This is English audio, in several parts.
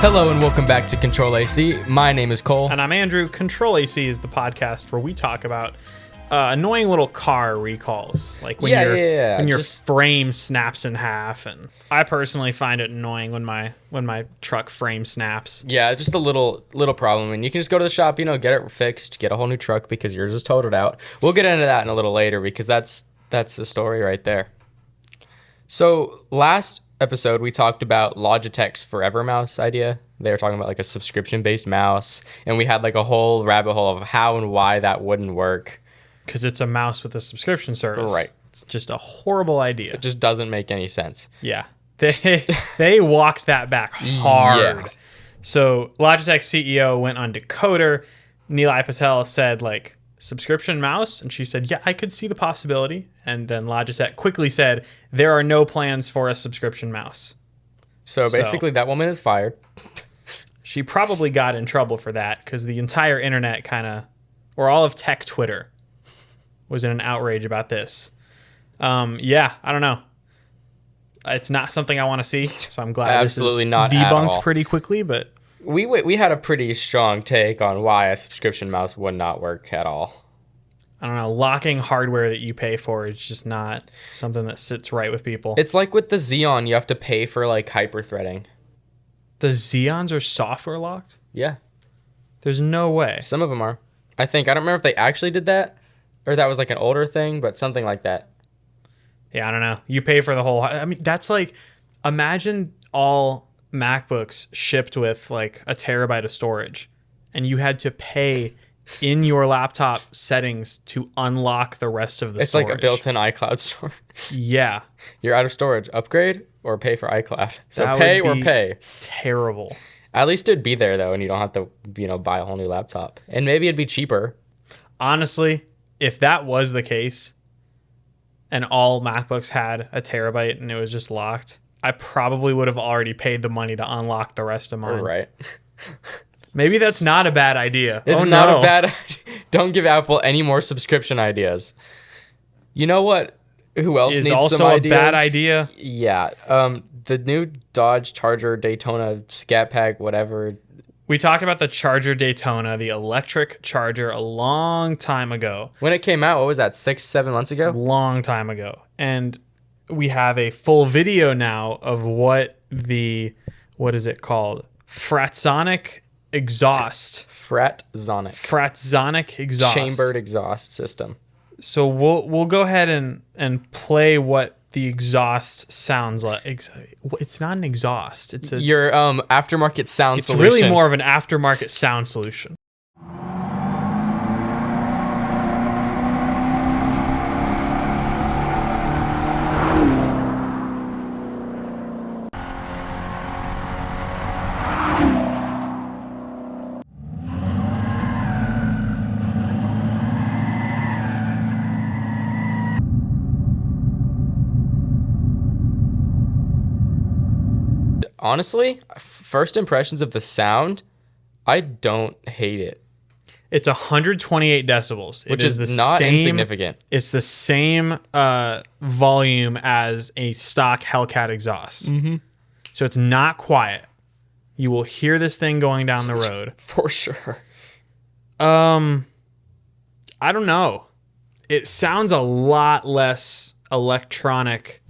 Hello and welcome back to CTRL-AC. My name is Cole. And I'm Andrew. CTRL-AC is the podcast where we talk about annoying little car recalls. Like when your frame snaps in half. And I personally find it annoying when my truck frame snaps. Yeah, just a little problem. And you can just go to the shop, get it fixed, get a whole new truck because yours is totaled out. We'll get into that in a little later because that's the story right there. So last episode we talked about Logitech's Forever Mouse idea. They were talking about like a subscription-based mouse, and we had like a whole rabbit hole of how and why that wouldn't work. Because it's a mouse with a subscription service. Right. It's just a horrible idea. It just doesn't make any sense. Yeah. They walked that back hard. Yeah. So Logitech's CEO went on Decoder. Nilay Patel said like, subscription mouse? And she said, yeah, I could see the possibility. And then Logitech quickly said, there are no plans for a subscription mouse. So basically that woman is fired. She probably got in trouble for that because the entire internet or all of tech Twitter was in an outrage about this. Yeah, I don't know. It's not something I want to see, so I'm glad Absolutely this is not debunked pretty quickly. But we had a pretty strong take on why a subscription mouse would not work at all. I don't know. Locking hardware that you pay for is just not something that sits right with people. It's like with the Xeon, you have to pay for like hyper-threading. The Xeons are software locked? Yeah. There's no way. Some of them are. I don't remember if they actually did that or that was like an older thing, but something like that. Yeah, I don't know. You pay for the whole... I mean, that's like... Imagine all MacBooks shipped with like a terabyte of storage and you had to pay in your laptop settings to unlock the rest of the storage. It's like a built-in iCloud storage. Yeah. You're out of storage. Upgrade or pay for iCloud. So that pay or pay. Terrible. At least it'd be there though, and you don't have to, buy a whole new laptop. And maybe it'd be cheaper. Honestly, if that was the case and all MacBooks had a terabyte and it was just locked, I probably would have already paid the money to unlock the rest of mine. Right. Maybe that's not a bad idea. It's not a bad idea. Don't give Apple any more subscription ideas. You know what? Who else needs some ideas? Is also a bad idea? Yeah. The new Dodge Charger Daytona Scat Pack, whatever. We talked about the Charger Daytona, the electric charger, a long time ago. When it came out, what was that, 6-7 months ago? Long time ago. And we have a full video now of what is it called? Fratsonic exhaust. Fratsonic exhaust. Chambered exhaust system. So we'll go ahead and play what the exhaust sounds like. It's not an exhaust. It's your aftermarket sound solution. It's really more of an aftermarket sound solution. Honestly, first impressions of the sound, I don't hate it. It's 128 decibels. Which is not insignificant. It's the same volume as a stock Hellcat exhaust. Mm-hmm. So it's not quiet. You will hear this thing going down the road. For sure. I don't know. It sounds a lot less electronic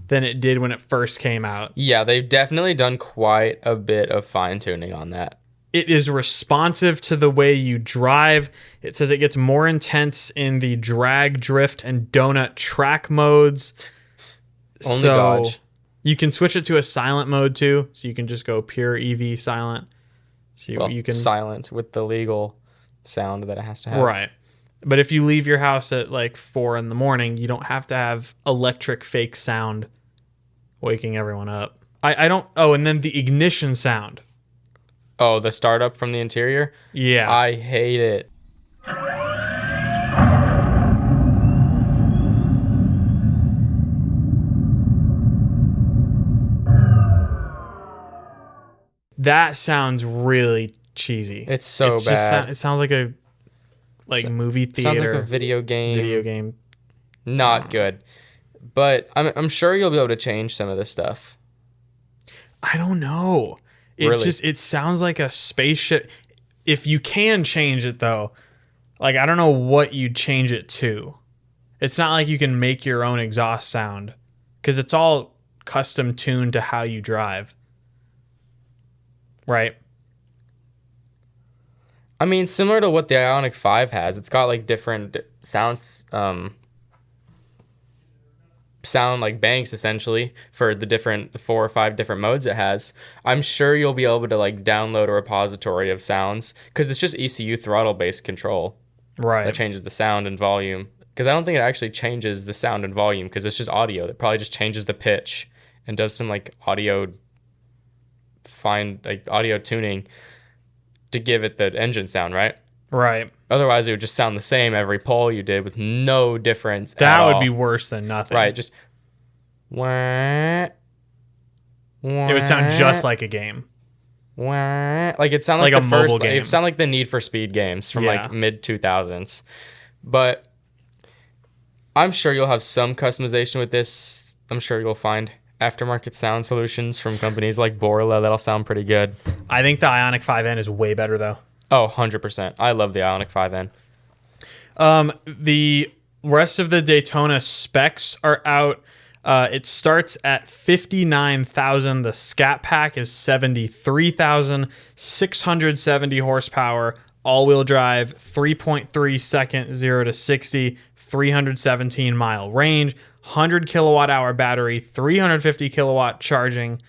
than it did when it first came out. Yeah, they've definitely done quite a bit of fine-tuning on that. It is responsive to the way you drive. It says it gets more intense in the drag, drift, and donut track modes. Only Dodge. You can switch it to a silent mode too, so you can just go pure EV silent. So you can silent with the legal sound that it has to have. Right. But if you leave your house at like 4 a.m, you don't have to have electric fake sound waking everyone up. I don't. Oh, and then the ignition sound. Oh, the startup from the interior? Yeah. I hate it. That sounds really cheesy. It's so Just bad. it sounds like a movie theater. Sounds like a video game. Video game. Not good. But I'm sure you'll be able to change some of this stuff. I don't know. It sounds like a spaceship. If you can change it though, like I don't know what you'd change it to. It's not like you can make your own exhaust sound because it's all custom tuned to how you drive. Right? I mean, similar to what the Ioniq 5 has, it's got like different sounds, sound like banks essentially for the 4 or 5 different modes it has. I'm sure you'll be able to like download a repository of sounds because it's just ECU throttle based control. Right. That changes the sound and volume. Because I don't think it actually changes the sound and volume because it's just audio. That probably just changes the pitch and does some like audio tuning to give it the engine sound, right? Right. Otherwise, it would just sound the same every pull you did with no difference That at would all. be worse than nothing. Right. Just it would sound just like a game. Like it sounded Like like a the first mobile game. It sounded like the Need for Speed games from Yeah. like mid 2000s. But I'm sure you'll have some customization with this. I'm sure you'll find aftermarket sound solutions from companies like Borla that'll sound pretty good. I think the Ioniq 5N is way better though. Oh, 100%. I love the Ioniq 5N. The rest of the Daytona specs are out. It starts at 59,000. The Scat Pack is 73,000. 670 horsepower, all-wheel drive, 3.3 second 0 to 60, 317 mile range, 100 kilowatt hour battery, 350 kilowatt charging,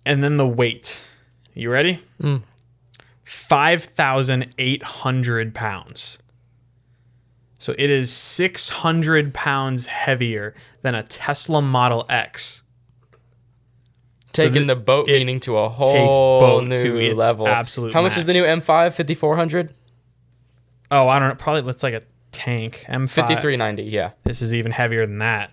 and then the weight. You ready? 5,800 pounds. So it is 600 pounds heavier than a Tesla Model X. Taking the boat meaning to a whole boat new to its level. absolute How much is the max. new M5? 5400? Oh, I don't know. Probably looks like a tank. M5. 5390, yeah. This is even heavier than that.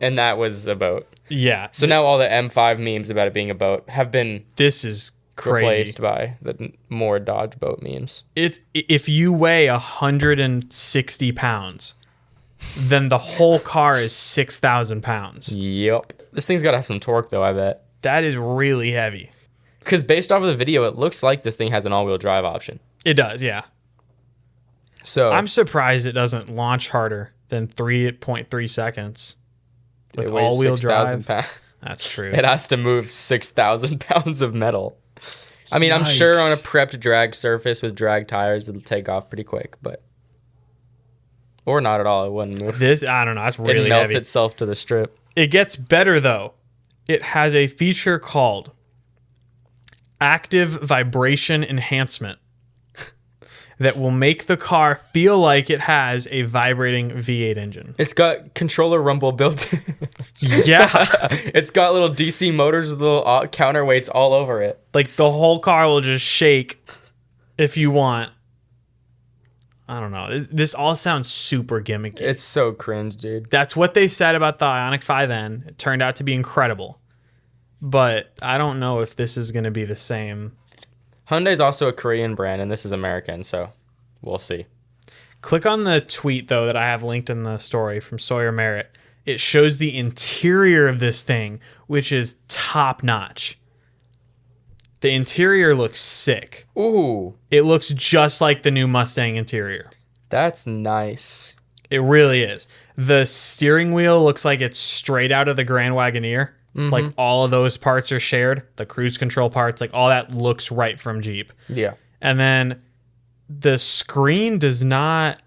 And that was a boat. Yeah. So now all the M5 memes about it being a boat have been This is crazy. replaced by the more Dodge boat memes. If you weigh 160 pounds, then the whole car is 6,000 pounds. Yep. This thing's got to have some torque, though, I bet. That is really heavy. Because based off of the video, it looks like this thing has an all-wheel drive option. It does, yeah. So I'm surprised it doesn't launch harder than 3.3 seconds with it weighs all-wheel 6,000 drive. pounds. That's true. It has to move 6,000 pounds of metal. I mean, I'm sure on a prepped drag surface with drag tires, it'll take off pretty quick, but... Or not at all, it wouldn't move. This, I don't know, that's really It melts heavy. itself to the strip. It gets better, though. It has a feature called Active Vibration Enhancement that will make the car feel like it has a vibrating V8 engine. It's got controller rumble built in. Yeah. It's got little DC motors with little counterweights all over it. Like the whole car will just shake if you want. I don't know. This all sounds super gimmicky. It's so cringe, dude. That's what they said about the Ioniq 5N. It turned out to be incredible. But I don't know if this is going to be the same. Hyundai's also a Korean brand, and this is American, so we'll see. Click on the tweet, though, that I have linked in the story from Sawyer Merritt. It shows the interior of this thing, which is top-notch. The interior looks sick. Ooh, It looks just like the new Mustang interior. that's nice. It really is. The steering wheel looks like it's straight out of the Grand Wagoneer. Like all of those parts are shared. The cruise control parts, like all that looks right from Jeep. Yeah. And then the screen does not...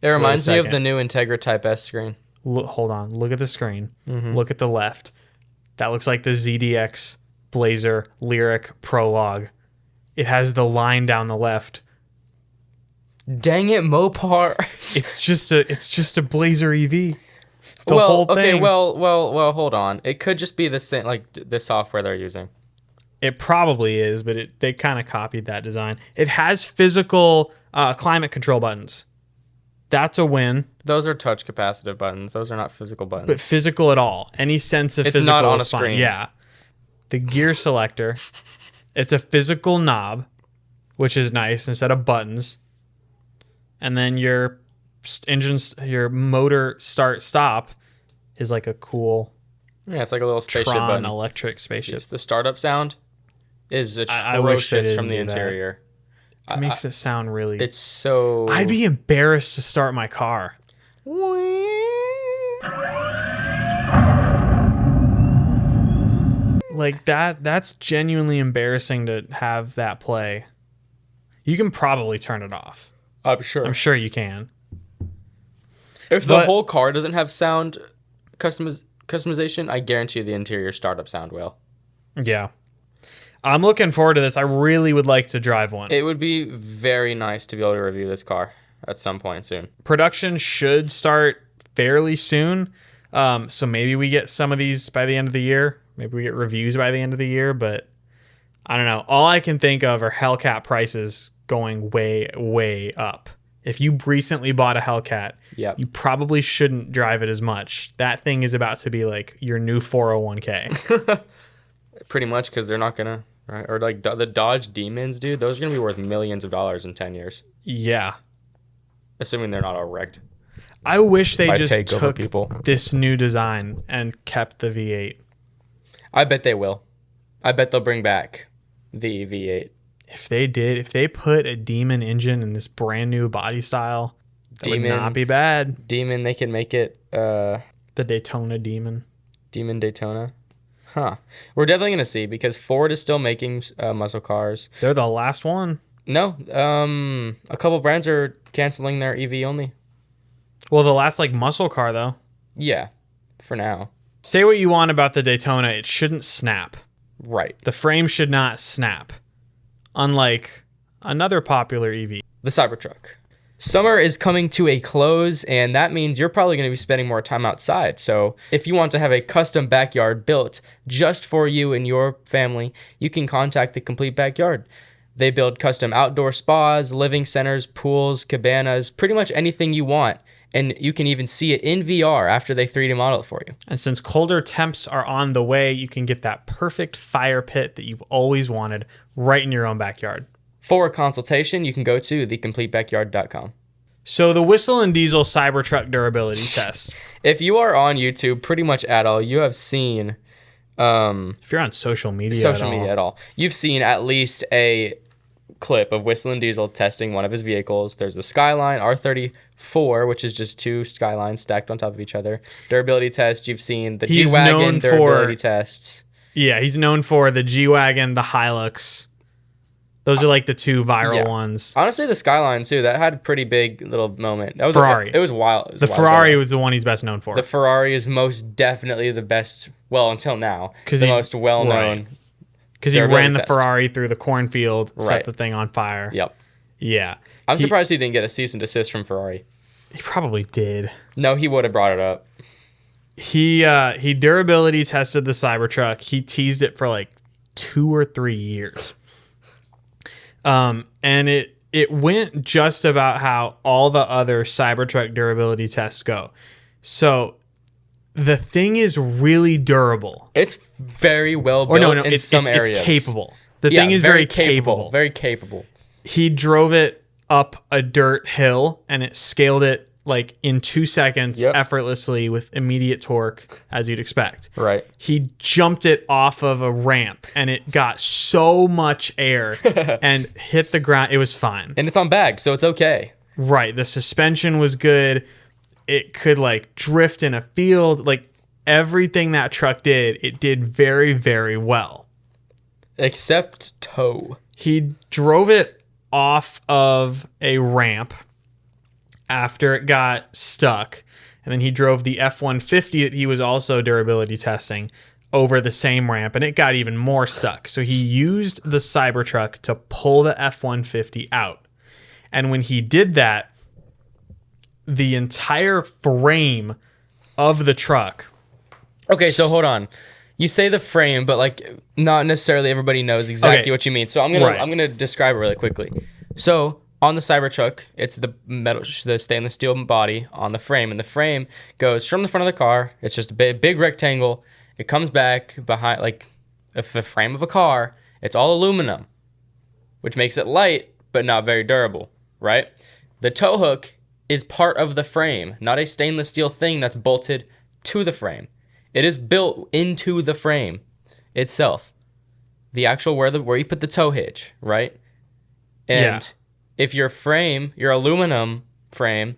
It reminds me of second. the new Integra Type S screen. Hold on. Look at the screen. Look at the left. That looks like the ZDX Blazer Lyric Prologue. It has the line down the left. Dang it, Mopar. It's just a Blazer EV. The well, whole thing. okay, well, hold on. It could just be the same, like the software they're using. It probably is, but they kind of copied that design. It has physical climate control buttons. That's a win. Those are touch capacitive buttons. Those are not physical buttons. But physical at all. Any sense of It's physical not on is a fine. screen. Yeah. The gear selector It's a physical knob, which is nice instead of buttons. And then your motor start stop is like a cool Yeah, it's like a little spaceship Tron button. electric spaceship. Just the startup sound is I wish they atrocious didn't from the do that. interior. It makes it sound really... It's so... I'd be embarrassed to start my car. Like that's genuinely embarrassing to have that play. You can probably turn it off. I'm sure. I'm sure you can. If the whole car doesn't have sound customization, I guarantee the interior startup sound will. Yeah. I'm looking forward to this. I really would like to drive one. It would be very nice to be able to review this car at some point soon. Production should start fairly soon. So maybe we get some of these by the end of the year. Maybe we get reviews by the end of the year, but I don't know. All I can think of are Hellcat prices going way, way up. If you recently bought a Hellcat, you probably shouldn't drive it as much. That thing is about to be like your new 401k. Pretty much, because they're not going to, right? Or like the Dodge Demons, dude, those are going to be worth millions of dollars in 10 years. Yeah. Assuming they're not all wrecked. I wish they just took this new design and kept the V8. I bet they will. I bet they'll bring back the V8. If they put a Demon engine in this brand new body style, that would not be bad. Demon, they can make it the Daytona Demon. Demon Daytona. Huh. We're definitely going to see, because Ford is still making muscle cars. They're the last one. No. A couple brands are canceling their EV only. Well, the last like muscle car though. Yeah. For now. Say what you want about the Daytona, it shouldn't snap. Right. The frame should not snap. Unlike another popular EV. The Cybertruck. Summer is coming to a close, and that means you're probably going to be spending more time outside. So if you want to have a custom backyard built just for you and your family, you can contact The Complete Backyard. They build custom outdoor spas, living centers, pools, cabanas, pretty much anything you want. And you can even see it in VR after they 3D model it for you. And since colder temps are on the way, you can get that perfect fire pit that you've always wanted right in your own backyard. For a consultation, you can go to thecompletebackyard.com. So the Whistle and Diesel Cybertruck durability test. If you are on YouTube pretty much at all, you have seen... if you're on social media at all, you've seen at least a clip of Whistle and Diesel testing one of his vehicles. There's the Skyline R34, which is just two Skylines stacked on top of each other. Durability test. You've seen the G-Wagon durability tests. Yeah, he's known for the G-Wagon, the Hilux. Those are like the two viral ones. Honestly, the Skyline too. That had a pretty big little moment. That was Ferrari. It was wild. The Ferrari was the one he's best known for. The Ferrari is most definitely the best. Well, until now, most well-known. Right. Because he ran the Ferrari through the cornfield, set the thing on fire. Yep. Yeah. I'm surprised he didn't get a cease and desist from Ferrari. He probably did. No, he would have brought it up. He durability tested the Cybertruck. He teased it for like 2 or 3 years. And it went just about how all the other Cybertruck durability tests go. So the thing is really durable. It's very well built in some areas. It's capable. The thing is very capable. Very capable. He drove it up a dirt hill and it scaled it like in 2 seconds effortlessly with immediate torque, as you'd expect. Right. He jumped it off of a ramp and it got so much air and hit the ground. It was fine. And it's on bag, so it's okay. Right. The suspension was good. It could like drift in a field. Like everything that truck did, it did very, very well. Except tow. He drove it off of a ramp after it got stuck. And then he drove the F-150 that he was also durability testing over the same ramp, and it got even more stuck. So he used the Cybertruck to pull the F-150 out. And when he did that, the entire frame of the truck... Okay, so hold on. You say the frame, but like not necessarily everybody knows exactly what you mean. So I'm gonna describe it really quickly. So on the Cybertruck, it's the stainless steel body on the frame, and the frame goes from the front of the car. It's just a big rectangle. It comes back behind like the frame of a car, It's all aluminum, which makes it light, but not very durable, right? The tow hook is part of the frame, not a stainless steel thing that's bolted to the frame. It is built into the frame itself. The actual where you put the tow hitch, right? And if your frame, your aluminum frame,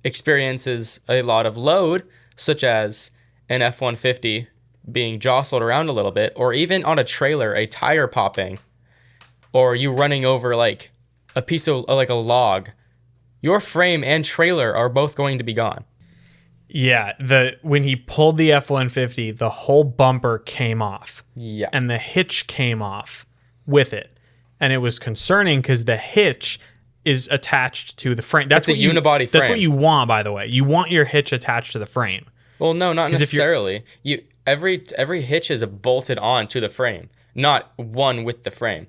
experiences a lot of load, such as an F-150 being jostled around a little bit, or even on a trailer, a tire popping, or you running over like a piece of like a log, your frame and trailer are both going to be gone. Yeah, when he pulled the F-150, the whole bumper came off. Yeah. And the hitch came off with it. And it was concerning because the hitch is attached to the frame. That's a unibody frame. That's what you want, by the way. You want your hitch attached to the frame. Well, no, not necessarily. Every hitch is bolted on to the frame, not one with the frame.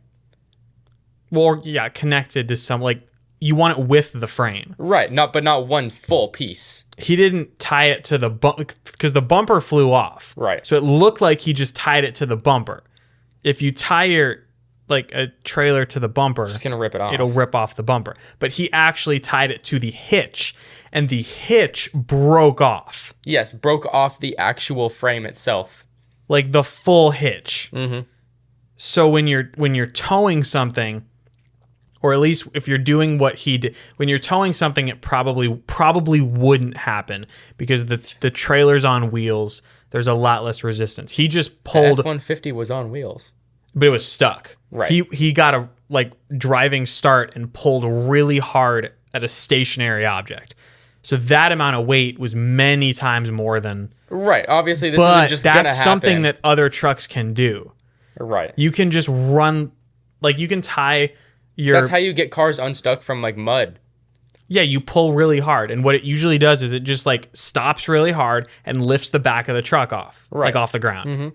Well, yeah, connected to some, like, you want it with the frame. Right, but not one full piece. He didn't tie it to the bumper because the bumper flew off. Right. So it looked like he just tied it to the bumper. If you tie a trailer to the bumper, It's going to rip it off. It'll rip off the bumper. But he actually tied it to the hitch, and the hitch broke off. Yes, broke off the actual frame itself. Like the full hitch. Mm-hmm. So when you're towing something, or at least if you're doing what he did, when you're towing something, it probably wouldn't happen because the trailer's on wheels. There's a lot less resistance. He just pulled. The F-150 was on wheels, but it was stuck. Right. He got a driving start and pulled really hard at a stationary object. So that amount of weight was many times more than. Right. Obviously, this isn't just gonna happen. But that's something that other trucks can do. Right. You can just run, you can tie. That's how you get cars unstuck from mud. Yeah, you pull really hard, and what it usually does is it just stops really hard and lifts the back of the truck off, off the ground. Mm-hmm.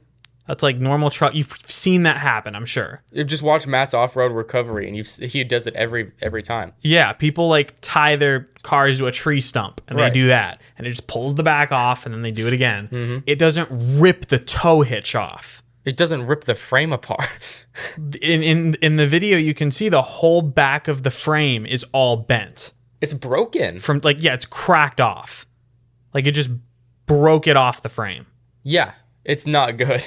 That's like normal truck. You've seen that happen, I'm sure. You just watch Matt's off-road recovery, and he does it every time. Yeah, people tie their cars to a tree stump, and they do that, and it just pulls the back off, and then they do it again. Mm-hmm. It doesn't rip the tow hitch off. It doesn't rip the frame apart. In the video, you can see the whole back of the frame is all bent. It's broken. It's cracked off. It just broke it off the frame. Yeah, it's not good.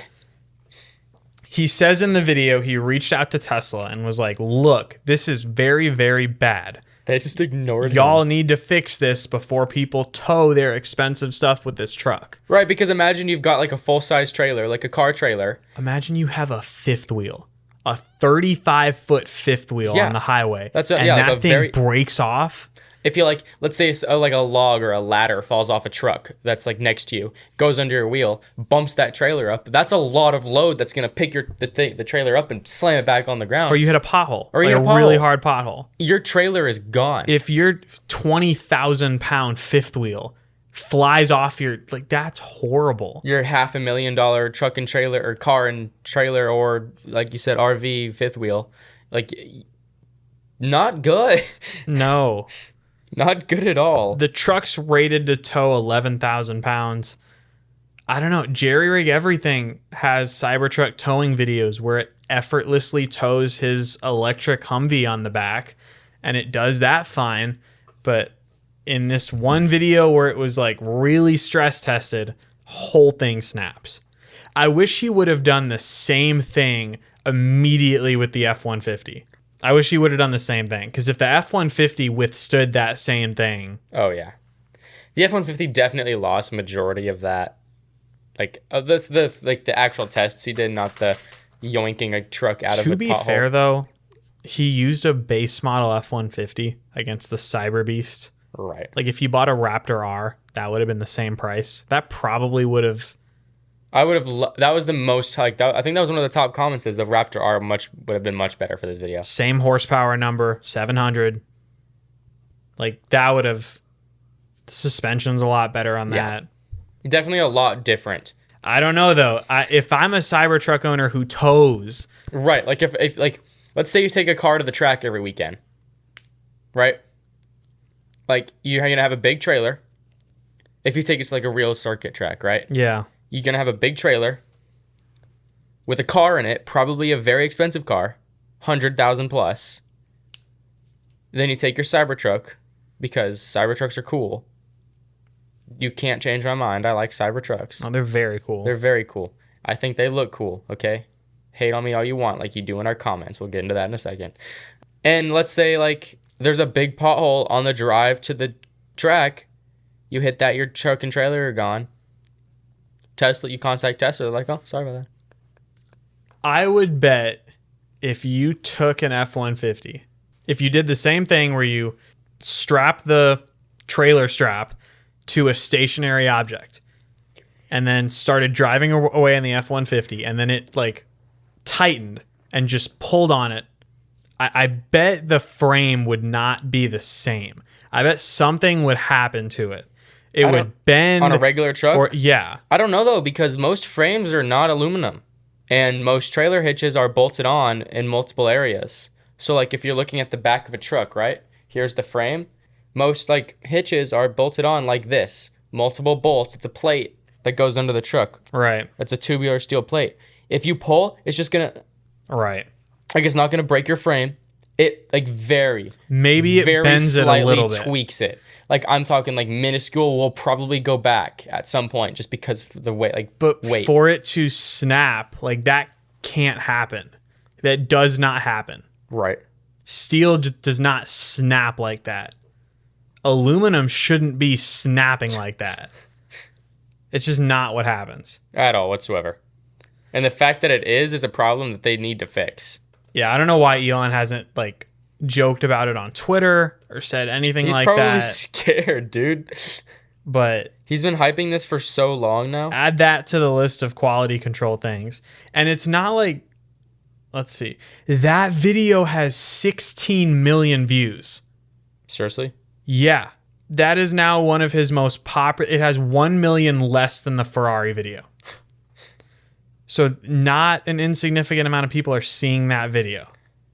He says in the video he reached out to Tesla and was like, look, this is very, very bad. They just ignored Y'all him. need to fix this before people tow their expensive stuff with this truck. Right, because imagine you've got a full-size trailer, like a car trailer. Imagine you have a fifth wheel, a 35-foot fifth wheel on the highway. That thing breaks off. If you let's say a log or a ladder falls off a truck that's next to you, goes under your wheel, bumps that trailer up. That's a lot of load that's gonna pick the trailer up and slam it back on the ground. Or you hit a pothole, or you hit a really hard pothole. Your trailer is gone. If your 20,000-pound fifth wheel flies off your that's horrible. Your $500,000 truck and trailer or car and trailer or like you said RV fifth wheel, not good. No. Not good at all. The truck's rated to tow 11,000 pounds. I don't know. Jerry Rig Everything has Cybertruck towing videos where it effortlessly tows his electric Humvee on the back, and it does that fine. But in this one video where it was really stress tested, whole thing snaps. I wish he would have done the same thing immediately with the F-150. I wish he would have done the same thing, because if the F-150 withstood that same thing... Oh, yeah. The F-150 definitely lost majority of that. The actual tests he did, not the yoinking a truck out of the pothole. To be fair, though, he used a base model F-150 against the Cyber Beast. Right. If you bought a Raptor R, that would have been the same price. That probably would have... that was the most I think that was one of the top comments is the Raptor R would have been much better for this video. Same horsepower number, 700. That would have, the suspension's a lot better on that. Definitely a lot different. I don't know though. If I'm a Cybertruck owner who tows, right? If let's say you take a car to the track every weekend, right? You're gonna have a big trailer. If you take it to a real circuit track, right? Yeah. You're going to have a big trailer. with a car in it, probably a very expensive car, 100,000 plus. Then you take your Cybertruck, because Cybertrucks are cool. You can't change my mind. I like Cybertrucks. Oh, they're very cool. They're very cool. I think they look cool, okay? Hate on me all you want, like you do in our comments. We'll get into that in a second. And let's say, like, there's a big pothole on the drive to the track. You hit that, your truck and trailer are gone. Tesla, you contact Tesla. They're like, oh, sorry about that. I would bet if you took an F-150, if you did the same thing where you strap the trailer strap to a stationary object and then started driving away in the F-150 and then it like tightened and just pulled on it, I bet the frame would not be the same. I bet something would happen to it. It would bend. On a regular truck? Or, yeah. I don't know, though, because most frames are not aluminum. And most trailer hitches are bolted on in multiple areas. So, like, if you're looking at the back of a truck, right? Here's the frame. Most, like, hitches are bolted on like this. Multiple bolts. It's a plate that goes under the truck. Right. It's a tubular steel plate. If you pull, it's just going to... Right. Like, it's not going to break your frame. It, like, maybe it bends it a little bit. Tweaks it. Like, I'm talking, like, minuscule will probably go back at some point just because of the weight, like, but weight. For it to snap, like, that can't happen. That does not happen. Right. Steel does not snap like that. Aluminum shouldn't be snapping like that. It's just not what happens. At all, whatsoever. And the fact that it is a problem that they need to fix. Yeah, I don't know why Elon hasn't, like, joked about it on Twitter or said anything like that. He's probably scared, dude. But he's been hyping this for so long now. Add that to the list of quality control things. And it's not like, let's see. That video has 16 million views. Seriously? Yeah. That is now one of his most popular. It has 1 million less than the Ferrari video. So not an insignificant amount of people are seeing that video.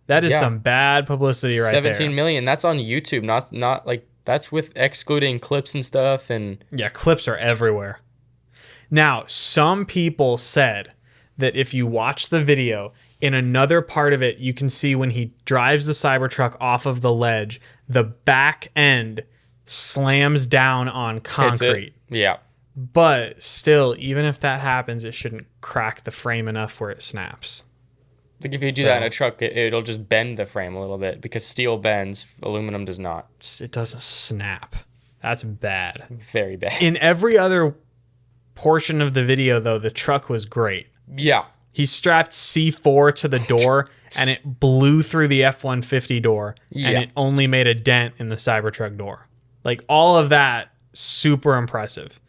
That is some bad publicity right 17 there. million. That's on YouTube, not like that's with excluding clips and stuff. And yeah, clips are everywhere. Now, some people said that if you watch the video, in another part of it, you can see when he drives the Cybertruck off of the ledge, the back end slams down on concrete. Yeah. But still, even if that happens, it shouldn't crack the frame enough where it snaps. Like if you do that in a truck, it'll just bend the frame a little bit because steel bends, aluminum does not. It doesn't snap. That's bad. Very bad. In every other portion of the video, though, the truck was great. Yeah. He strapped C4 to the door, and it blew through the F-150 door, and it only made a dent in the Cybertruck door. Like, all of that, super impressive.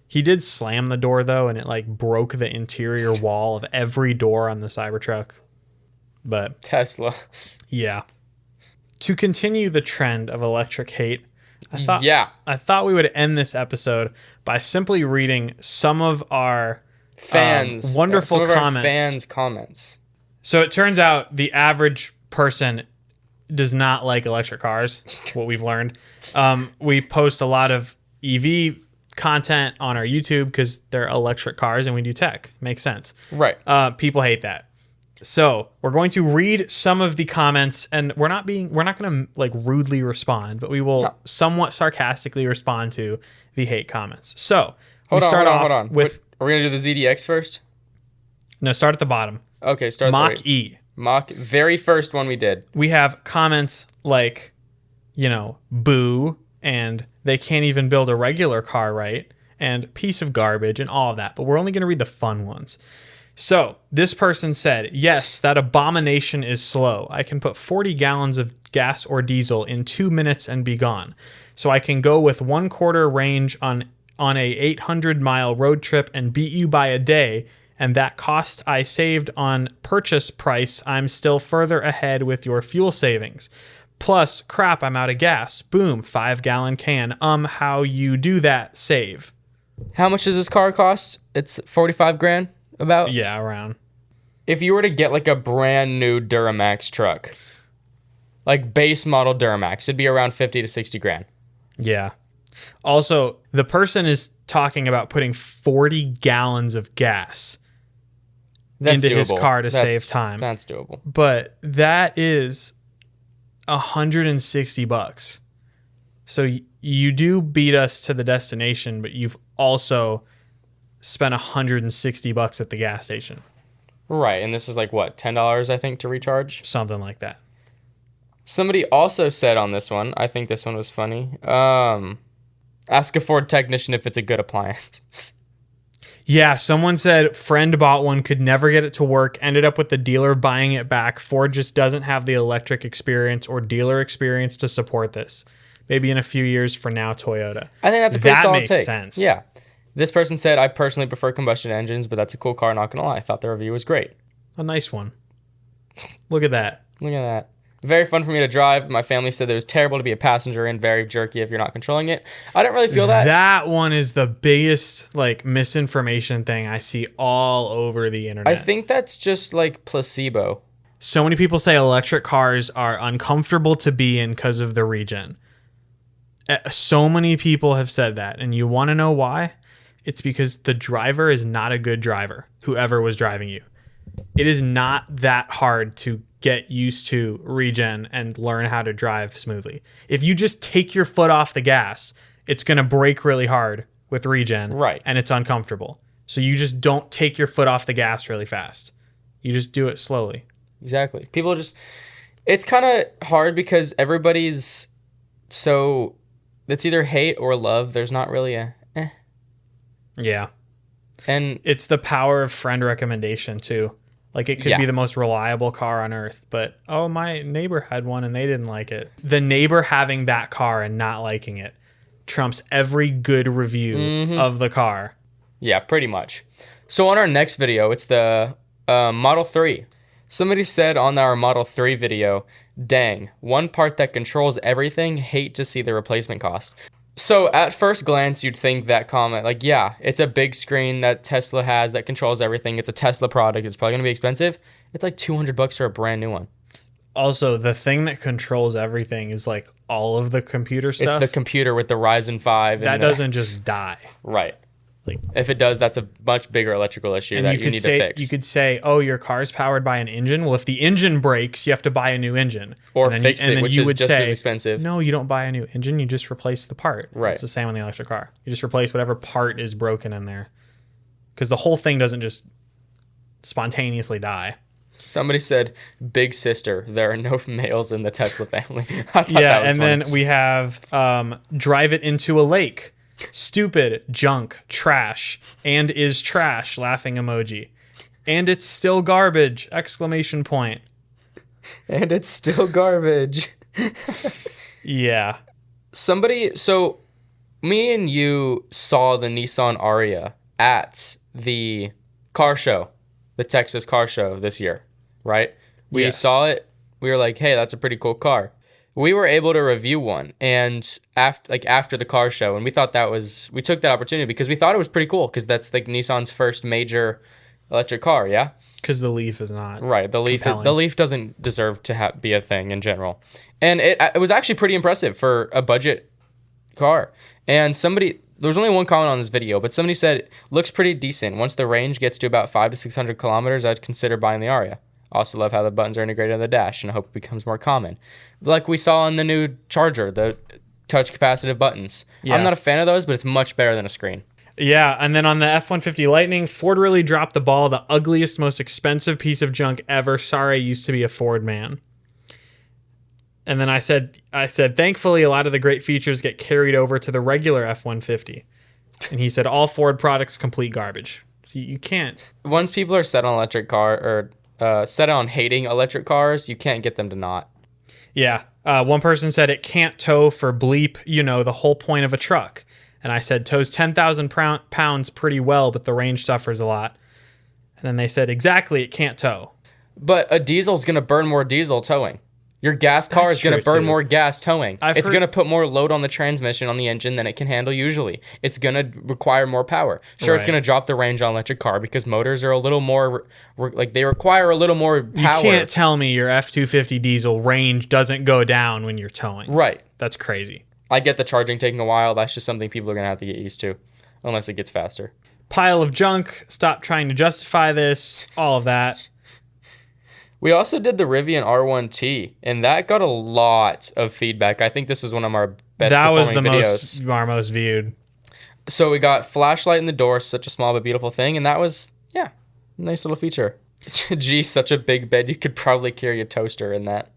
He did slam the door, though, and it, like, broke the interior wall of every door on the Cybertruck. But Tesla. Yeah. To continue the trend of electric hate, I thought we would end this episode by simply reading some of our fans' wonderful comments. Our fans' comments. So it turns out the average person does not like electric cars. What we've learned. We post a lot of EV content on our YouTube because they're electric cars and we do tech. Makes sense. Right. People hate that. So we're going to read some of the comments, and we're not going to like rudely respond, but we will somewhat sarcastically respond to the hate comments. So hold on. With are we gonna do the ZDX first? No, start at the bottom. Okay, start Mach E. Very first one we did. We have comments like, boo, and they can't even build a regular car right, and piece of garbage, and all of that. But we're only going to read the fun ones. So this person said, yes, that abomination is slow. I can put 40 gallons of gas or diesel in 2 minutes and be gone. So I can go with 1/4 range on a 800-mile road trip and beat you by a day. And that cost I saved on purchase price, I'm still further ahead with your fuel savings. Plus, crap, I'm out of gas. Boom, 5-gallon can. How you do that? Save. How much does this car cost? It's 45 grand. About? Yeah, around. If you were to get like a brand new Duramax truck, like base model Duramax, it'd be around 50 to 60 grand. Yeah. Also, the person is talking about putting 40 gallons of gas. That's into his doable. car to save time. That's doable. But that is $160. So you do beat us to the destination, but you've also spent $160 at the gas station. Right, and this is like what, $10 I think to recharge? Something like that. Somebody also said on this one, I think this one was funny. Ask a Ford technician if it's a good appliance. Yeah, someone said friend bought one, could never get it to work, ended up with the dealer buying it back. Ford just doesn't have the electric experience or dealer experience to support this. Maybe in a few years for now, Toyota. I think that's a pretty solid makes take. sense. Yeah. This person said, I personally prefer combustion engines, but that's a cool car, not going to lie. I thought the review was great. A nice one. Look at that. Look at that. Very fun for me to drive. My family said it was terrible to be a passenger and very jerky if you're not controlling it. I didn't really feel that. That one is the biggest like misinformation thing I see all over the internet. I think that's just like placebo. So many people say electric cars are uncomfortable to be in because of the regen. So many people have said that. And you want to know why? It's because the driver is not a good driver, whoever was driving you. It is not that hard to get used to regen and learn how to drive smoothly. If you just take your foot off the gas, it's going to brake really hard with regen. Right. And it's uncomfortable. So you just don't take your foot off the gas really fast. You just do it slowly. Exactly. People just... It's kind of hard because everybody's so... It's either hate or love. There's not really a... Yeah. And it's the power of friend recommendation too. Like it could be the most reliable car on earth, but oh, my neighbor had one and they didn't like it. The neighbor having that car and not liking it trumps every good review of the car. Yeah, pretty much. So on our next video, it's the Model 3. Somebody said on our Model 3 video, dang, one part that controls everything, hate to see the replacement cost. So at first glance, you'd think that comment, like, yeah, it's a big screen that Tesla has that controls everything. It's a Tesla product. It's probably going to be expensive. It's like $200 for a brand new one. Also, the thing that controls everything is like all of the computer stuff. It's the computer with the Ryzen 5. That doesn't just die. Right. Like, if it does, that's a much bigger electrical issue that you need to fix. You could say, oh, your car's powered by an engine. Well, if the engine breaks, you have to buy a new engine. Or fix it, which is just as expensive. No, you don't buy a new engine. You just replace the part. Right. It's the same on the electric car. You just replace whatever part is broken in there. Because the whole thing doesn't just spontaneously die. Somebody said, big sister, there are no males in the Tesla family. I thought yeah, that was and funny. then we have drive it into a lake. Stupid, junk, trash, and is trash, laughing emoji. And it's still garbage, exclamation point. And it's still garbage. Yeah. So me and you saw the Nissan Ariya at the car show, the Texas car show this year, right? We saw it. We were like, hey, that's a pretty cool car. We were able to review one and after the car show, and we thought we took that opportunity because we thought it was pretty cool because that's like Nissan's first major electric car, yeah? Because the Leaf is not right. The Leaf doesn't deserve to be a thing in general, and it was actually pretty impressive for a budget car. And there was only one comment on this video, but somebody said looks pretty decent. Once the range gets to about 500 to 600 kilometers, I'd consider buying the Ariya. Also love how the buttons are integrated on the dash, and I hope it becomes more common. Like we saw in the new Charger, the touch capacitive buttons. Yeah. I'm not a fan of those, but it's much better than a screen. Yeah, and then on the F-150 Lightning, Ford really dropped the ball. The ugliest, most expensive piece of junk ever. Sorry, I used to be a Ford man. And then I said, thankfully, a lot of the great features get carried over to the regular F-150. And he said, all Ford products, complete garbage. So you can't. Once people are set on electric car or set on hating electric cars, you can't get them to not. Yeah. One person said it can't tow for bleep, the whole point of a truck. And I said, tows 10,000 pounds pretty well, but the range suffers a lot. And then they said, exactly, it can't tow. But a diesel's going to burn more diesel towing. Your gas car is going to burn more gas towing. It's going to put more load on the transmission, on the engine than it can handle usually. It's going to require more power. Sure, It's going to drop the range on electric car because motors are a little more, they require a little more power. You can't tell me your F-250 diesel range doesn't go down when you're towing. Right. That's crazy. I get the charging taking a while. That's just something people are going to have to get used to, unless it gets faster. pile of junk. Stop trying to justify this. All of that. We also did the Rivian R1T, and that got a lot of feedback. I think this was one of our best performing videos. Our most viewed. So we got flashlight in the door, such a small but beautiful thing, and that was, nice little feature. Gee, such a big bed. You could probably carry a toaster in that.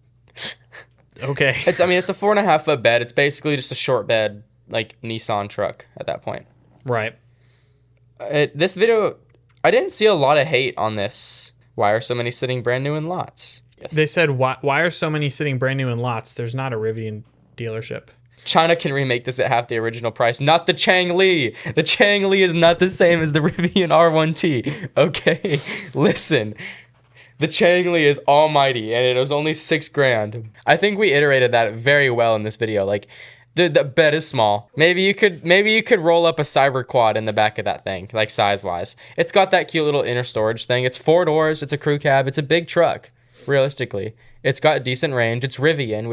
Okay. It's a 4.5 foot bed. It's basically just a short bed, like Nissan truck at that point. Right. This video, I didn't see a lot of hate on this. Why are so many sitting brand new in lots? Yes. They said, why are so many sitting brand new in lots? There's not a Rivian dealership. China can remake this at half the original price. Not the Chang-Li. The Chang-Li is not the same as the Rivian R1T. Okay, listen. The Chang-Li is almighty, and it was only $6,000. I think we iterated that very well in this video. Like, the bed is small. Maybe you could roll up a cyber quad in the back of that thing, like size-wise. It's got that cute little inner storage thing. It's 4 doors. It's a crew cab. It's a big truck, realistically. It's got decent range. It's Rivian,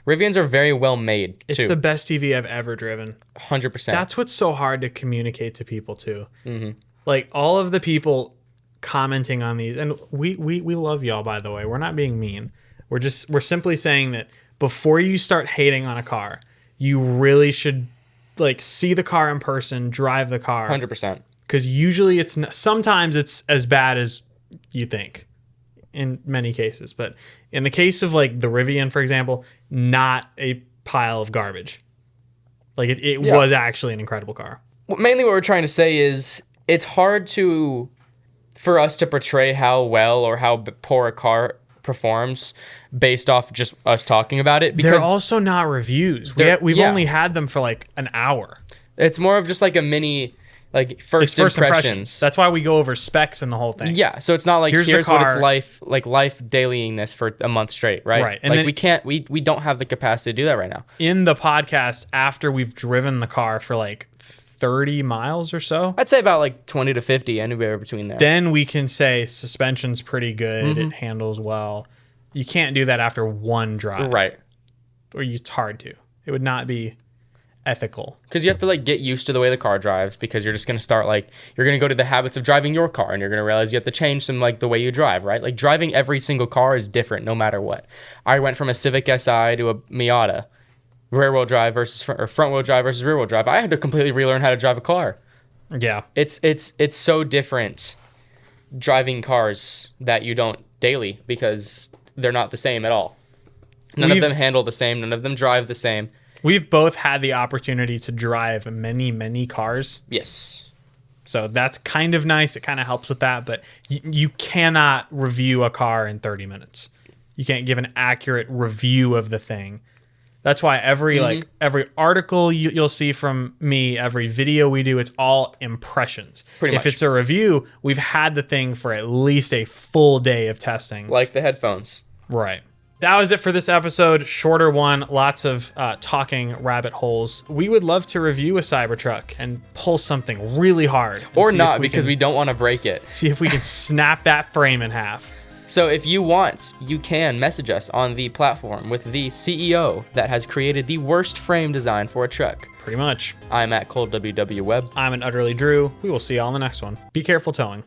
Rivians are very well made, It's too. the best EV I've ever driven. 100%. That's what's so hard to communicate to people, too. Mm-hmm. Like, all of the people commenting on these, and we love y'all, by the way. We're not being mean. We're simply saying that before you start hating on a car, you really should see the car in person, drive the car. 100%. Because usually sometimes it's as bad as you think in many cases. But in the case of the Rivian, for example, not a pile of garbage. It was actually an incredible car. Mainly what we're trying to say is it's hard for us to portray how well or how poor a car performs based off just us talking about it, because they're also not reviews. We've only had them for an hour. It's more of just a mini first impressions. That's why we go over specs and the whole thing. Yeah, so it's not here's what it's life dailying this for a month straight, right? Right. And then, we don't have the capacity to do that right now. In the podcast, after we've driven the car for 30 miles or so, I'd say about 20 to 50, anywhere between there. Then we can say suspension's pretty good. Mm-hmm. It handles well. You can't do that after one drive. Right. Or it's hard to. It would not be ethical. Because you have to get used to the way the car drives, because you're just going to start you're going to go to the habits of driving your car, and you're going to realize you have to change some the way you drive, right? Driving every single car is different no matter what. I went from a Civic Si to a Miata. Rear-wheel drive versus front-wheel drive versus rear-wheel drive. I had to completely relearn how to drive a car. Yeah. It's so different driving cars that you don't daily, because they're not the same at all. None of them handle the same. None of them drive the same. We've both had the opportunity to drive many, many cars. Yes. So that's kind of nice. It kind of helps with that. But you cannot review a car in 30 minutes. You can't give an accurate review of the thing. That's why every article you'll see from me, every video we do, it's all impressions. Pretty much. If it's a review, we've had the thing for at least a full day of testing. Like the headphones. Right. That was it for this episode. Shorter one. Lots of talking rabbit holes. We would love to review a Cybertruck and pull something really hard. Or not, because we don't want to break it. See if we can snap that frame in half. So if you want, you can message us on the platform with the CEO that has created the worst frame design for a truck. Pretty much. I'm at ColdWW Web. I'm an Utterly Drew. We will see y'all on the next one. Be careful towing.